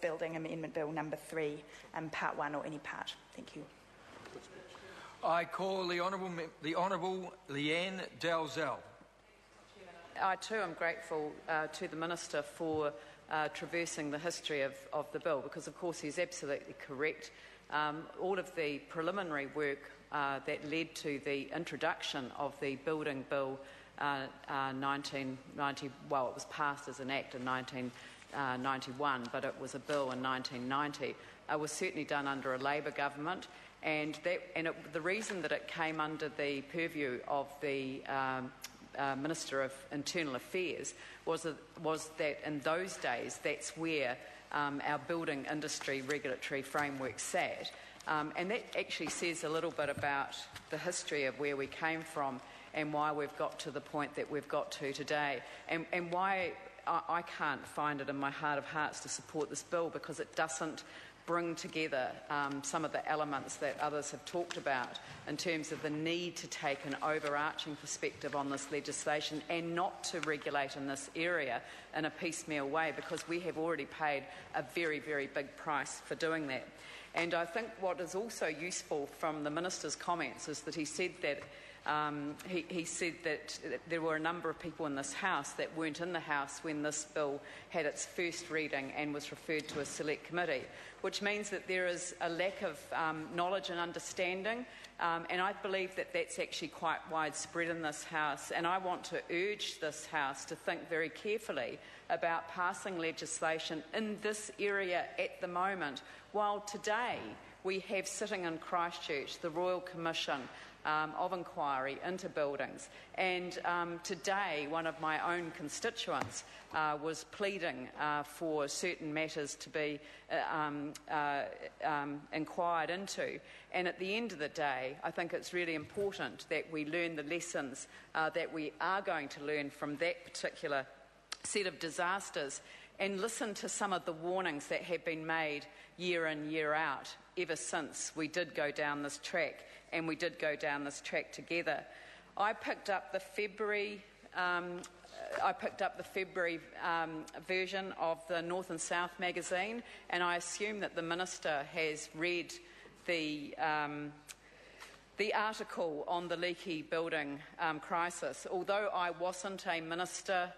Building Amendment Bill number 3, Part 1 or any part. Thank you. I call the Honourable Leanne Dalzell. I too am grateful to the Minister for traversing the history of the bill, because of course he's absolutely correct. All of the preliminary work that led to the introduction of the Building Bill 1990, well, it was passed as an Act in 1991, but it was a bill in 1990, was certainly done under a Labor government. And the reason that it came under the purview of the Minister of Internal Affairs was that in those days that's where our building industry regulatory framework sat. And that actually says a little bit about the history of where we came from and why we've got to the point that we've got to today, and why I can't find it in my heart of hearts to support this bill, because it doesn't bring together some of the elements that others have talked about in terms of the need to take an overarching perspective on this legislation and not to regulate in this area in a piecemeal way, because we have already paid a very, very big price for doing that. And I think what is also useful from the Minister's comments is that he said that he said that there were a number of people in this House that weren't in the House when this bill had its first reading and was referred to a select committee, which means that there is a lack of knowledge and understanding, and I believe that that's actually quite widespread in this House, and I want to urge this House to think very carefully about passing legislation in this area at the moment, while today we have sitting in Christchurch the Royal Commission of Inquiry into Buildings, and today one of my own constituents was pleading for certain matters to be inquired into. And at the end of the day, I think it's really important that we learn the lessons that we are going to learn from that particular set of disasters, and listen to some of the warnings that have been made year in, year out, ever since we did go down this track, and we did go down this track together. I picked up the February version of the North and South magazine, and I assume that the Minister has read the article on the leaky building crisis. Although I wasn't a Minister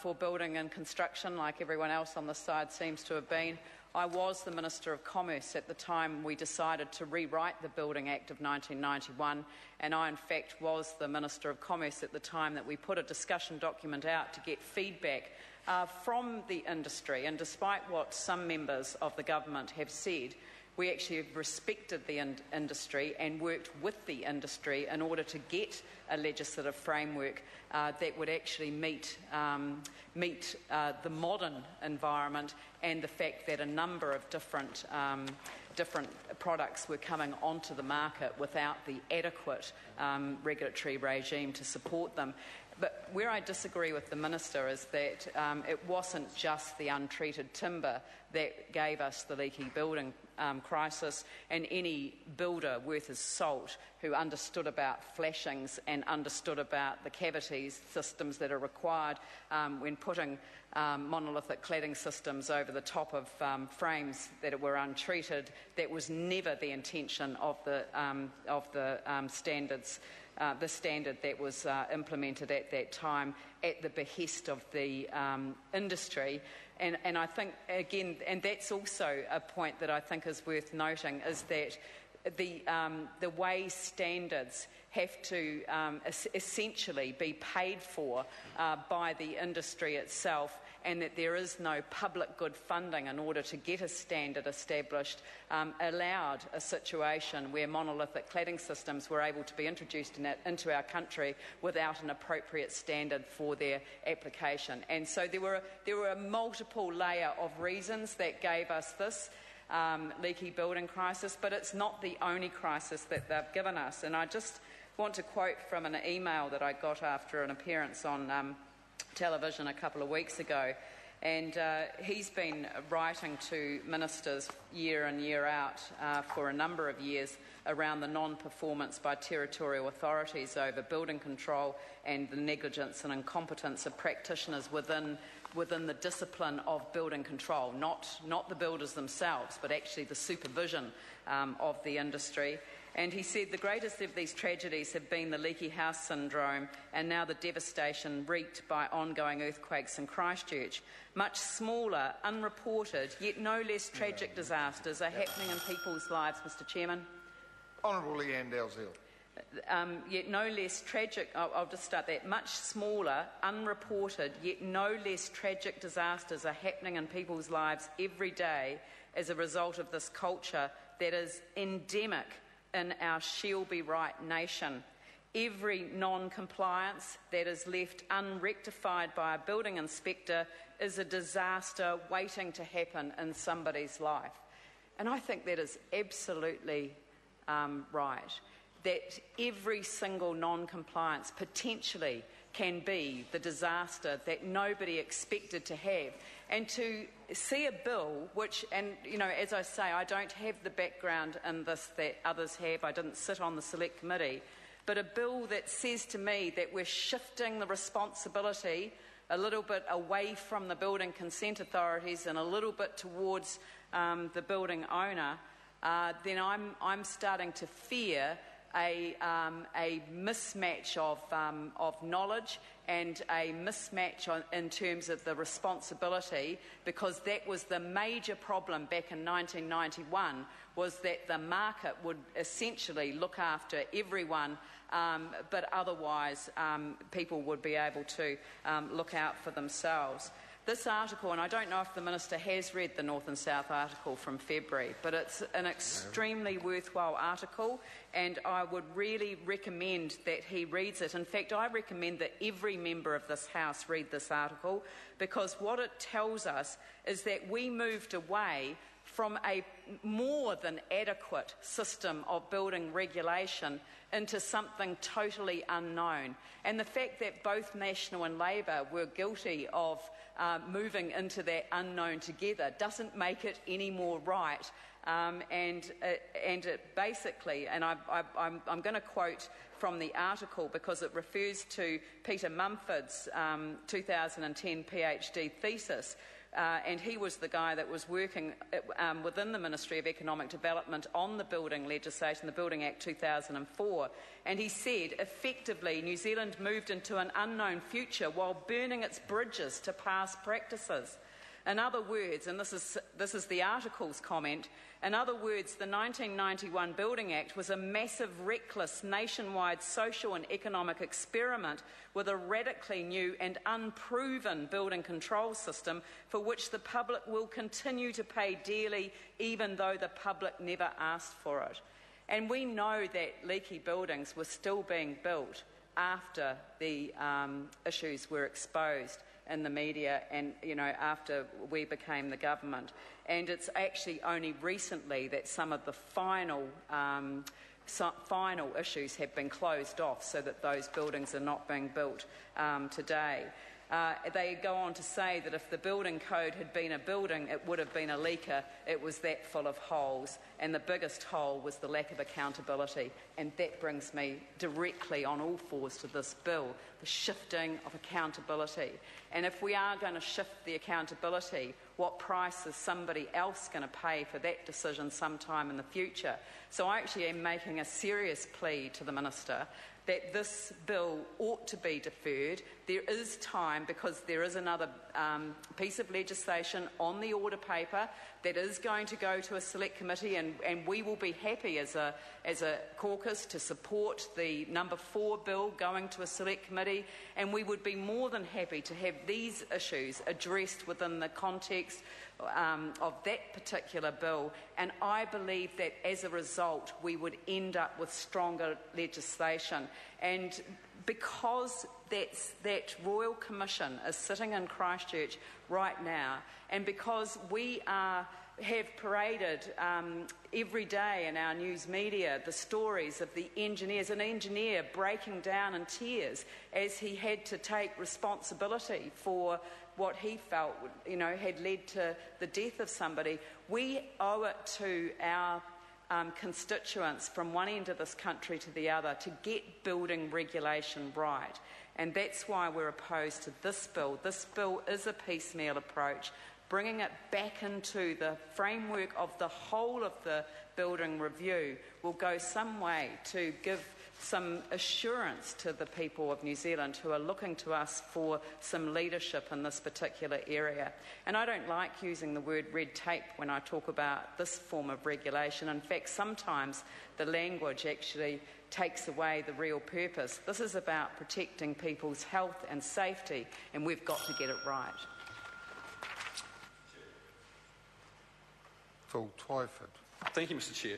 for building and construction, like everyone else on the side seems to have been, I was the Minister of Commerce at the time we decided to rewrite the Building Act of 1991, and I in fact was the Minister of Commerce at the time that we put a discussion document out to get feedback from the industry. And despite what some members of the government have said, we actually have respected the industry and worked with the industry in order to get a legislative framework that would actually meet the modern environment and the fact that a number of different products were coming onto the market without the adequate regulatory regime to support them. But where I disagree with the Minister is that it wasn't just the untreated timber that gave us the leaky building crisis, and any builder worth his salt who understood about flashings and understood about the cavities systems that are required when putting monolithic cladding systems over the top of frames that were untreated. That was never the intention of the standards. The standard that was implemented at that time at the behest of the industry. And I think, again, and that's also a point that I think is worth noting, is that the way standards have to essentially be paid for by the industry itself, and that there is no public good funding in order to get a standard established, allowed a situation where monolithic cladding systems were able to be introduced into our country without an appropriate standard for their application. And so there were a multiple layer of reasons that gave us this leaky building crisis, but it's not the only crisis that they've given us. And I just want to quote from an email that I got after an appearance on television a couple of weeks ago, and he's been writing to ministers year in, year out for a number of years around the non-performance by territorial authorities over building control and the negligence and incompetence of practitioners within within the discipline of building control, not the builders themselves, but actually the supervision of the industry. And he said the greatest of these tragedies have been the leaky house syndrome and now the devastation wreaked by ongoing earthquakes in Christchurch. Much smaller, unreported, yet no less tragic disasters are happening in people's lives, Mr Chairman. Honourable Leanne Dalziel. Yet no less tragic, I'll just start that, much smaller, unreported, yet no less tragic disasters are happening in people's lives every day as a result of this culture that is endemic in our shall-be-right nation. Every non-compliance that is left unrectified by a building inspector is a disaster waiting to happen in somebody's life. And I think that is absolutely right, that every single non-compliance potentially can be the disaster that nobody expected to have. And to see a bill which, and you know, as I say, I don't have the background in this that others have, I didn't sit on the select committee, but a bill that says to me that we're shifting the responsibility a little bit away from the building consent authorities and a little bit towards the building owner, then I'm starting to fear a mismatch of knowledge and a mismatch in terms of the responsibility, because that was the major problem back in 1991, was that the market would essentially look after everyone, but otherwise people would be able to look out for themselves. This article, and I don't know if the Minister has read the North and South article from February, but it's an extremely worthwhile article, and I would really recommend that he reads it. In fact, I recommend that every member of this House read this article, because what it tells us is that we moved away from a more than adequate system of building regulation into something totally unknown. And the fact that both National and Labor were guilty of moving into that unknown together doesn't make it any more right. And it basically, and I'm going to quote from the article because it refers to Peter Mumford's 2010 PhD thesis, and he was the guy that was working within the Ministry of Economic Development on the building legislation, the Building Act 2004, and he said, effectively, New Zealand moved into an unknown future while burning its bridges to past practices. In other words, and this is the article's comment, in other words, the 1991 Building Act was a massive, reckless, nationwide social and economic experiment with a radically new and unproven building control system for which the public will continue to pay dearly, even though the public never asked for it. And we know that leaky buildings were still being built after the issues were exposed in the media and, you know, after we became the government. And it's actually only recently that some of the final issues have been closed off so that those buildings are not being built today. They go on to say that if the building code had been a building, it would have been a leaker. It was that full of holes, and the biggest hole was the lack of accountability. And that brings me directly on all fours to this bill, the shifting of accountability. And if we are going to shift the accountability, what price is somebody else going to pay for that decision sometime in the future? So I actually am making a serious plea to the Minister that this bill ought to be deferred. There is time, because there is another piece of legislation on the order paper that is going to go to a select committee, and we will be happy as a caucus to support the number 4 bill going to a select committee, and we would be more than happy to have these issues addressed within the context of that particular bill. And I believe that as a result we would end up with stronger legislation. And because that Royal Commission is sitting in Christchurch right now, and because we have paraded every day in our news media the stories of the engineers, an engineer breaking down in tears as he had to take responsibility for what he felt, you know, had led to the death of somebody, we owe it to our constituents from one end of this country to the other to get building regulation right. And that's why we're opposed to this bill. This bill is a piecemeal approach. Bringing it back into the framework of the whole of the building review will go some way to give some assurance to the people of New Zealand who are looking to us for some leadership in this particular area. And I don't like using the word red tape when I talk about this form of regulation. In fact, sometimes the language actually takes away the real purpose. This is about protecting people's health and safety, and we've got to get it right. Phil Twyford. Thank you, Mr. Chair.